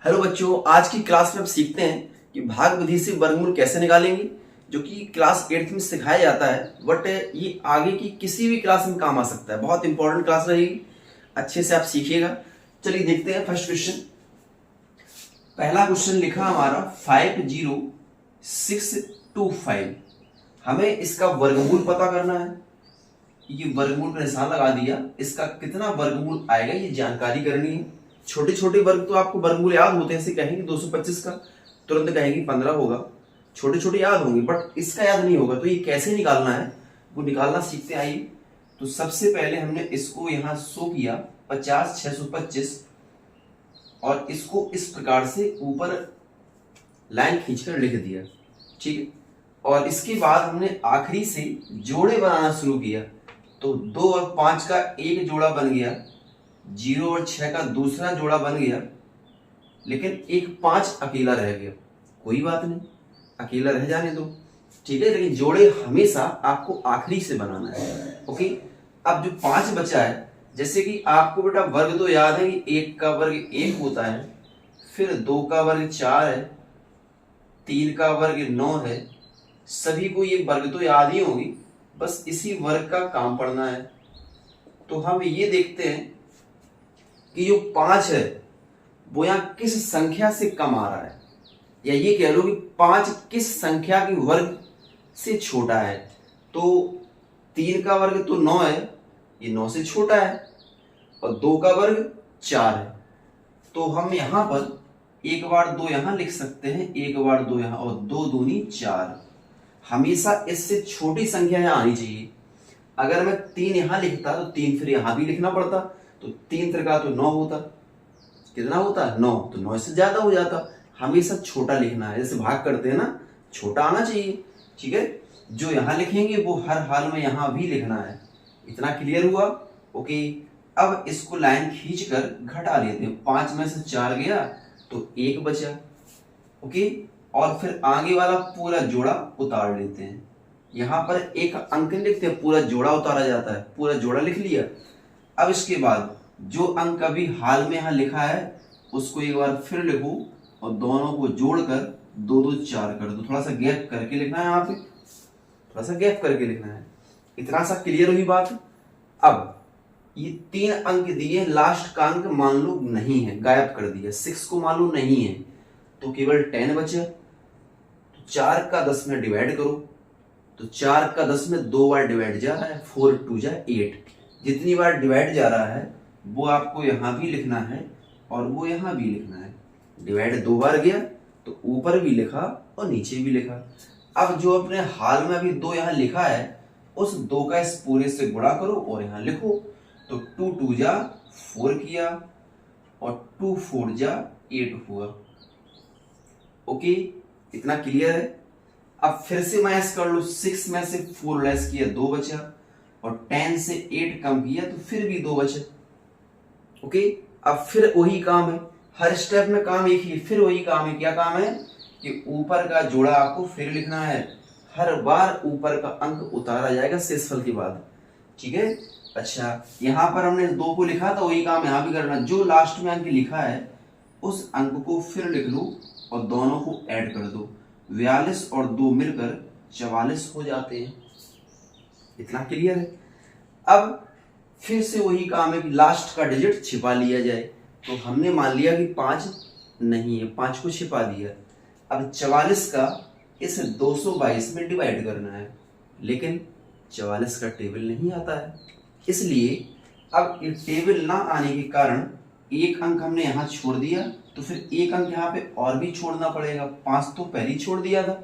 Hello बच्चों, आज की क्लास में हम सीखते हैं कि भाग विधि से वर्गमूल कैसे निकालेंगे, जो कि क्लास 8th में सिखाया जाता है। बट ये आगे की किसी भी क्लास में काम आ सकता है। बहुत इंपॉर्टेंट क्लास रहेगी, अच्छे से आप सीखिएगा। चलिए देखते हैं फर्स्ट क्वेश्चन। पहला क्वेश्चन लिखा हमारा 50625। हमें इसका वर्गमूल पता करना है। ये वर्गमूल का निशान लगा दिया, इसका कितना वर्गमूल आएगा ये जानकारी करनी है। छोटे छोटे वर्ग तो आपको वर्गमूल याद होते हैं, ऐसे कहेंगे 225 का तुरंत कहेंगे 15 होगा, छोटे छोटे याद होंगे, बट इसका याद नहीं होगा। तो ये कैसे निकालना है वो निकालना सीखते हैं। आइए, तो सबसे पहले हमने इसको यहाँ शो किया 50 625 और इसको इस प्रकार से ऊपर लाइन खींचकर लिख दिया, ठीक है। और इसके बाद हमने आखिरी से जोड़े बनाना शुरू किया। तो 2 और 5 का एक जोड़ा बन गया, 0 और 6 का दूसरा जोड़ा बन गया, लेकिन एक 5 अकेला रह गया। कोई बात नहीं, अकेला रह जाने दो, ठीक है। लेकिन जोड़े हमेशा आपको आखिरी से बनाना है, ओके। अब जो 5 बचा है, जैसे कि आपको बेटा वर्ग तो याद है कि 1 का वर्ग 1 होता है, फिर 2 का वर्ग 4 है, 3 का वर्ग 9 है। सभी को ये वर्ग तो याद ही होगी, बस इसी वर्ग का काम पढ़ना है। तो हम ये देखते हैं कि जो 5 है वो यहाँ किस संख्या से कम आ रहा है, या ये कह लो कि 5 किस संख्या के वर्ग से छोटा है। तो 3 का वर्ग तो 9 है, ये 9 से छोटा है, और 2 का वर्ग 4 है। तो हम यहाँ पर 1 बार 2 यहाँ लिख सकते हैं, 1 बार 2 यहाँ, और 2 दूनी 4। हमेशा इससे छोटी संख्या यहाँ आनी चाहिए। अगर मैं 3 यहाँ लिखता तो 3 फिर यहाँ भी लिखना पड़ता, तो 3 त्रिका तो 9 होता। कितना होता? 9। तो 9 से ज्यादा हो जाता। हमेशा छोटा लिखना है, जैसे भाग करते हैं ना, छोटा आना चाहिए, ठीक है। जो यहाँ लिखेंगे वो हर हाल में यहाँ भी लिखना है। इतना क्लियर हुआ? ओके। अब इसको लाइन खींचकर घटा लेते हैं। 5 में से 4 गया तो 1 बचा, ओके। और फिर आगे वाला पूरा जोड़ा उतार लेते हैं। यहाँ पर एक अंक लिखते हैं, पूरा जोड़ा उतारा जाता है। पूरा जोड़ा लिख लिया। अब इसके बाद जो अंक अभी हाल में यहाँ लिखा है उसको एक बार फिर लिखो, और दोनों को जोड़कर 2 2 4 कर दो। थोड़ा सा गैप करके लिखना है, यहाँ पे थोड़ा सा गैप करके लिखना है। इतना सा क्लियर हुई बात। अब ये 3 अंक दिए, लास्ट का अंक मान लो नहीं है, गायब कर दिया। 6 को मान लो नहीं है, तो केवल 10 बचा। तो 4 का 10 में डिवाइड करो, तो 4 का 10 में 2 बार डिवाइड जा रहा है, 4 2 जा 8। जितनी बार डिवाइड जा रहा है वो आपको यहाँ भी लिखना है और वो यहाँ भी लिखना है। डिवाइड 2 बार गया तो ऊपर भी लिखा और नीचे भी लिखा। अब जो अपने हाल में अभी 2 यहाँ लिखा है, उस 2 का इस पूरे से गुणा करो और यहाँ लिखो। तो 2 2 जा 4 किया, और 2 4 जा 8 हुआ, ओके। इतना क्लियर है? अब फिर से माइनस कर लो। 6 में से 4 लेस किया 2 बचा, और 10 से 8 कम किया तो फिर भी 2 बचा, ओके। अब फिर वही काम है, हर स्टेप में काम एक ही, फिर वही काम है। क्या काम है कि ऊपर का जोड़ा आपको फिर लिखना है। हर बार ऊपर का अंक उतारा जाएगा शेषफल के बाद, ठीक है। अच्छा, यहाँ पर हमने 2 को लिखा था, वही काम यहाँ भी करना। जो लास्ट में अंक लिखा है उस अंक को फिर लिख लो और दोनों को ऐड कर दो। 42 और 2 मिलकर 44 हो जाते हैं। इतना क्लियर है? अब फिर से वही काम है कि लास्ट का डिजिट छिपा लिया जाए। तो हमने मान लिया कि 5 नहीं है, 5 को छिपा दिया। अब 44 का इस 222 में डिवाइड करना है, लेकिन 44 का टेबल नहीं आता है। इसलिए अब ये टेबल ना आने के कारण एक अंक हमने यहाँ छोड़ दिया, तो फिर एक अंक यहाँ पे और भी छोड़ना पड़ेगा। 5 तो पहले ही छोड़ दिया था,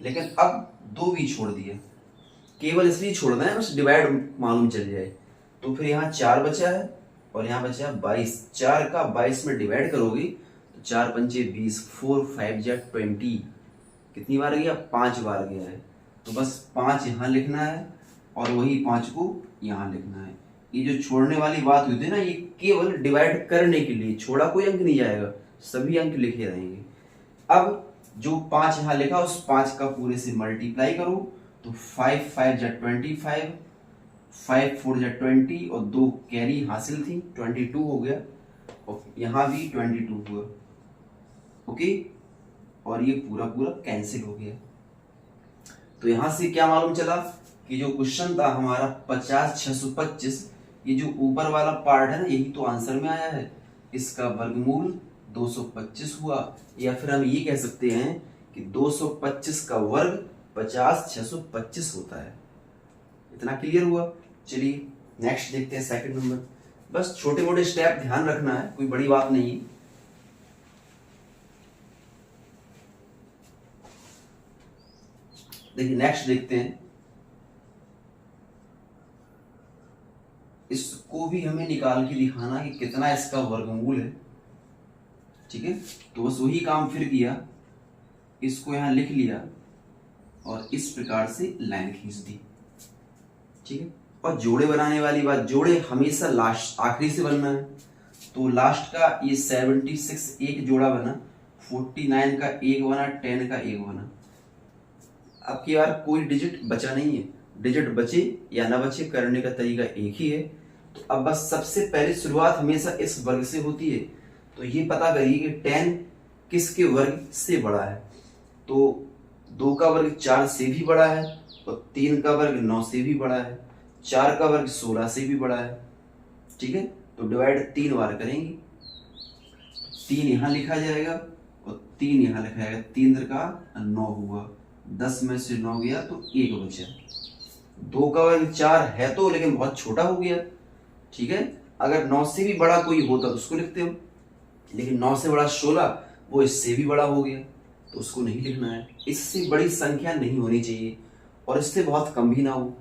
लेकिन अब 2 भी छोड़ दिया। केवल इसलिए छोड़ना है बस डिवाइड मालूम चल जाए। तो फिर यहाँ 4 बचा है और यहाँ बचा 22। 4 का 22 में डिवाइड करोगे तो 4 पंचे 20, 4 5 जा 20। कितनी बार गया? 5 बार गया है। तो बस 5 यहाँ लिखना है और वही 5 को यहाँ लिखना है। ये जो छोड़ने वाली बात हुई थी ना, ये केवल डिवाइड करने के लिए, छोड़ा कोई अंक नहीं जाएगा, सभी अंक लिखे रहेंगे। अब जो 5 यहाँ लिखा उस 5 का पूरे से मल्टीप्लाई करो, तो 5 5 जा 25, 5 4 जा 20, और 2 कैरी हासिल थी, 22 हो गया, और यहाँ भी 22 हुआ। ओके, और ये पूरा पूरा कैंसिल हो गया। तो यहां से क्या मालूम चला कि जो क्वेश्चन था हमारा 50/625, ये जो ऊपर वाला पार्ट है ना, यही तो आंसर में आया है। इसका वर्गमूल 225 हुआ, या फिर हम ये कह सकते हैं कि 225 का वर्ग 50/625 होता है। इतना क्लियर हुआ। चलिए नेक्स्ट देखते हैं, सेकंड नंबर। बस छोटे मोटे स्टेप ध्यान रखना है, कोई बड़ी बात नहीं है। देखिए नेक्स्ट देखते हैं, इसको भी हमें निकाल के दिखाना कि कितना इसका वर्गमूल है। ठीक है, तो बस वही काम फिर किया, इसको यहां लिख लिया और इस प्रकार से लाइन खींच दी। ठीक है, और जोड़े बनाने वाली बात, जोड़े हमेशा लास्ट आखिरी से बनना है। तो लास्ट का ये 76 एक जोड़ा बना, 49 का एक बना, 10 का एक बना। अब की बार कोई डिजिट बचा नहीं है, डिजिट बचे या ना बचे करने का तरीका एक ही है। तो अब बस सबसे पहले शुरुआत हमेशा इस वर्ग से होती है। तो ये पता करिए कि 10 किसके वर्ग से बड़ा है। तो 2 का वर्ग 4 से भी बड़ा है, और 3 का वर्ग 9 से भी बड़ा है, 4 का वर्ग 16 से भी बड़ा है। ठीक है, तो डिवाइड 3 बार करेंगे, 3 यहां लिखा जाएगा और 3 यहां लिखा जाएगा। 3 का 9 हुआ, 10 में से 9 गया तो 1 बचा। 2 का वर्ग 4 है तो, लेकिन बहुत छोटा हो गया। ठीक है, अगर 9 से भी बड़ा कोई होता तो उसको लिखते हो, लेकिन 9 से बड़ा 16, वो इससे भी बड़ा हो गया तो उसको नहीं लिखना है। इससे बड़ी संख्या नहीं होनी चाहिए और इससे बहुत कम भी ना हो।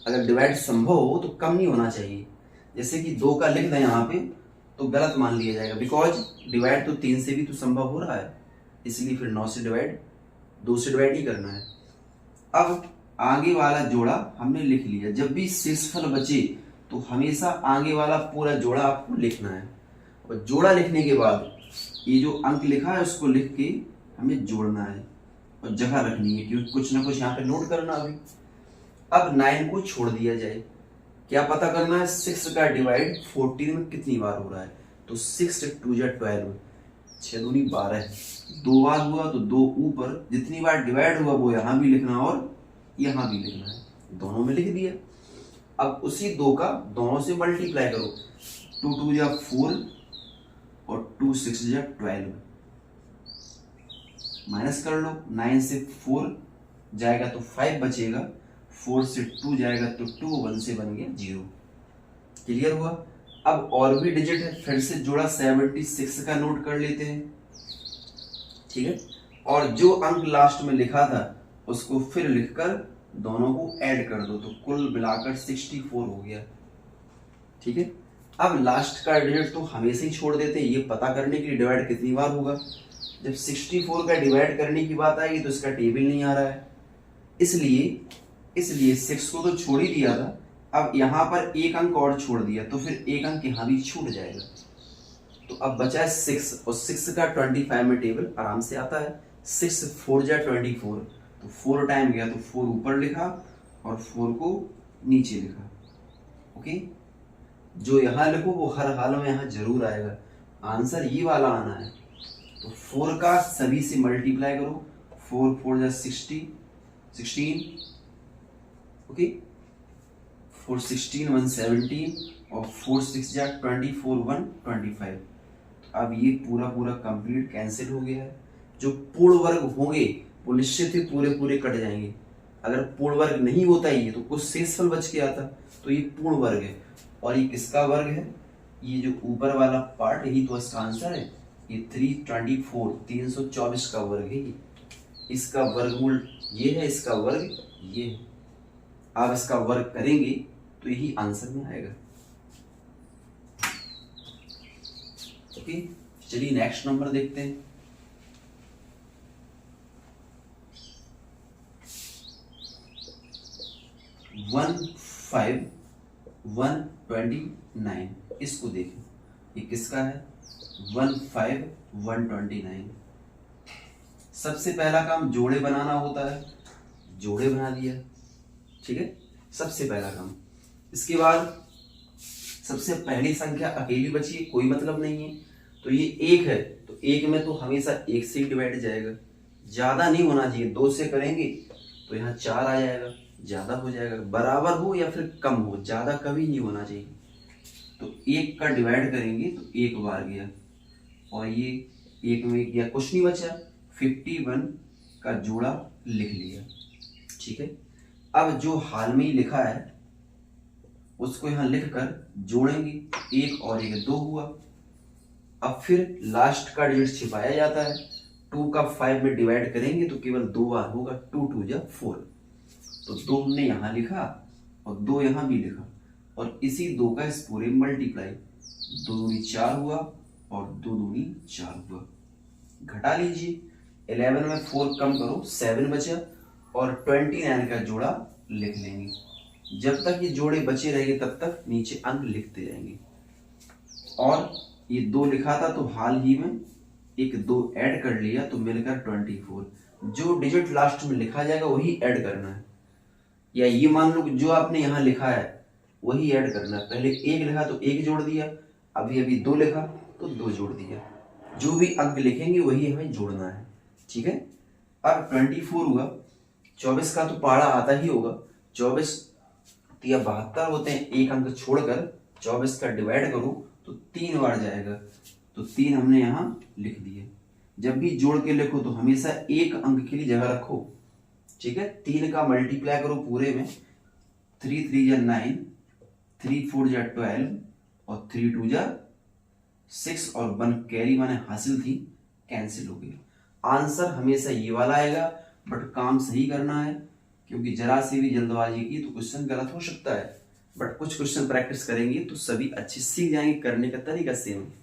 अगर डिवाइड संभव हो तो कम नहीं होना चाहिए। जैसे कि 2 का लिख दें यहाँ पे तो गलत मान लिया जाएगा, बिकॉज डिवाइड तो 3 से भी तो संभव हो रहा है, इसलिए फिर 9 से डिवाइड 2 से डिवाइड ही करना है। अब आगे वाला जोड़ा हमने लिख लिया। जब भी शेषफल बचे तो हमेशा आगे वाला पूरा जोड़ा आपको लिखना है, और जोड़ा लिखने के बाद ये जो अंक लिखा है उसको लिख के हमें जोड़ना है और जगह रखनी है, क्योंकि कुछ ना कुछ यहाँ पे नोट करना अभी। अब 9 को छोड़ दिया जाए, क्या पता करना है 6 का डिवाइड 14 में कितनी बार हो रहा है। तो 6 2 जा 12, 6 दूनी 12, 2 बार हुआ तो 2 ऊपर, जितनी बार डिवाइड हुआ वो यहाँ भी लिखना और यहाँ भी लिखना है, दोनों में लिख दिया। अब उसी 2 का दोनों से मल्टीप्लाई करो, 2 2 जा 4 और 2 6 जा 12, माइनस कर लो। 9 से 4 जाएगा तो 5 बचेगा, 4 से 2 जाएगा तो 2, 1 से बन गया 0। क्लियर हुआ। अब और भी डिजिट है, फिर से जोड़ा 76 का नोट कर लेते हैं। ठीक है, और जो अंक लास्ट में लिखा था उसको फिर लिखकर दोनों को ऐड कर दो, तो कुल मिलाकर 64 हो गया। ठीक है, अब लास्ट का डिजिट तो हमेशा ही छोड़ देते हैं, ये पता करने के लिए डिवाइड कितनी बार होगा। जब 64 का डिवाइड करने की बात आएगी तो इसका टेबल नहीं आ रहा है, इसलिए 6 को तो छोड़ ही दिया था। अब यहाँ पर एक अंक और छोड़ दिया तो फिर एक अंक यहाँ भी छूट जाएगा। तो अब बचा है 6, और 6 का 25 में टेबल आराम से आता है। 6 4 जा 24, तो 4 टाइम गया तो 4 ऊपर लिखा और 4 को नीचे लिखा। ओके, जो यहाँ लिखो वो हर हाल में यहाँ जरूर आएगा, आंसर ये वाला आना है। तो 4 का सभी से मल्टीप्लाई करो, 4 4 जा 16, ओके, 4 16 1 17 और 4 6 जा 24 1 25। अब ये पूरा पूरा कंप्लीट कैंसिल हो गया है। जो पूर्ण वर्ग होंगे वो निश्चित ही पूरे पूरे कट जाएंगे। अगर पूर्ण वर्ग नहीं होता ये तो कुछ शेषफल बच के आता, तो ये पूर्ण वर्ग है। और ये किसका वर्ग है, ये जो ऊपर वाला पार्ट, यही तो इसका आंसर है। ये 324 324 का वर्ग है ये, इसका वर्गमूल ये है, इसका वर्ग ये है। आप इसका वर्ग करेंगे तो यही आंसर में आएगा। ओके, चलिए नेक्स्ट नंबर देखते हैं। वन 5 129, इसको देखें, ये किसका है, 1 5 129। सबसे पहला काम जोड़े बनाना होता है, जोड़े बना दिया। ठीक है, सबसे पहला काम। इसके बाद सबसे पहली संख्या अकेली बची है, कोई मतलब नहीं है, तो ये 1 है तो एक में तो हमेशा एक से ही डिवाइड जाएगा, ज्यादा नहीं होना चाहिए। 2 से करेंगे तो यहाँ 4 आ जाएगा, ज्यादा हो जाएगा। बराबर हो या फिर कम हो, ज्यादा कभी नहीं होना चाहिए। तो 1 का डिवाइड करेंगे तो 1 बार गया, और ये 1 में गया, कुछ नहीं बचा। 51 का जोड़ा लिख लिया। ठीक है, अब जो हाल में ही लिखा है उसको यहाँ लिखकर जोड़ेंगे, 1 और 1 2 हुआ। अब फिर लास्ट का डिजिट छिपाया जाता है, 2 का 5 में डिवाइड करेंगे तो केवल 2 बार होगा, 2 2 जा 4। तो 2 हमने यहाँ लिखा और 2 यहाँ भी लिखा, और इसी 2 का इस पूरे मल्टीप्लाई, 2 दूनी 4 हुआ और 2 दूनी 4 हुआ। घटा लीजिए, 11 में 4 कम करो, 7 बचा, और 29 का जोड़ा लिख लेंगे। जब तक ये जोड़े बचे रहेंगे तब तक नीचे अंक लिखते जाएंगे। और ये 2 लिखा था तो हाल ही में एक 2 ऐड कर लिया तो मिलकर 24। जो डिजिट लास्ट में लिखा जाएगा वही ऐड करना है, या ये मान लो जो आपने यहाँ लिखा है वही ऐड करना है। पहले 1 लिखा तो 1 जोड़ दिया, अभी 2 लिखा तो 2 जोड़ दिया। जो भी अंक लिखेंगे वही हमें जोड़ना है। ठीक है, अब 24 हुआ, 24 का तो पहाड़ा आता ही होगा। 24 या 72 होते हैं, एक अंक छोड़कर 24 का डिवाइड करो तो 3 बार जाएगा, तो 3 हमने यहाँ लिख दिए। जब भी जोड़ के लिखो तो हमेशा एक अंक के लिए जगह रखो। ठीक है, 3 का मल्टीप्लाई करो पूरे में, 3 3 जा 9, 3 4 जा 12, और 3 2 जा 6, और 1 कैरी माने हासिल थी, कैंसिल हो गई। आंसर हमेशा ये वाला आएगा, बट काम सही करना है, क्योंकि जरा सी भी जल्दबाजी की तो क्वेश्चन गलत हो सकता है। बट कुछ क्वेश्चन प्रैक्टिस करेंगे तो सभी अच्छे सीख जाएंगे, करने का तरीका सेम है।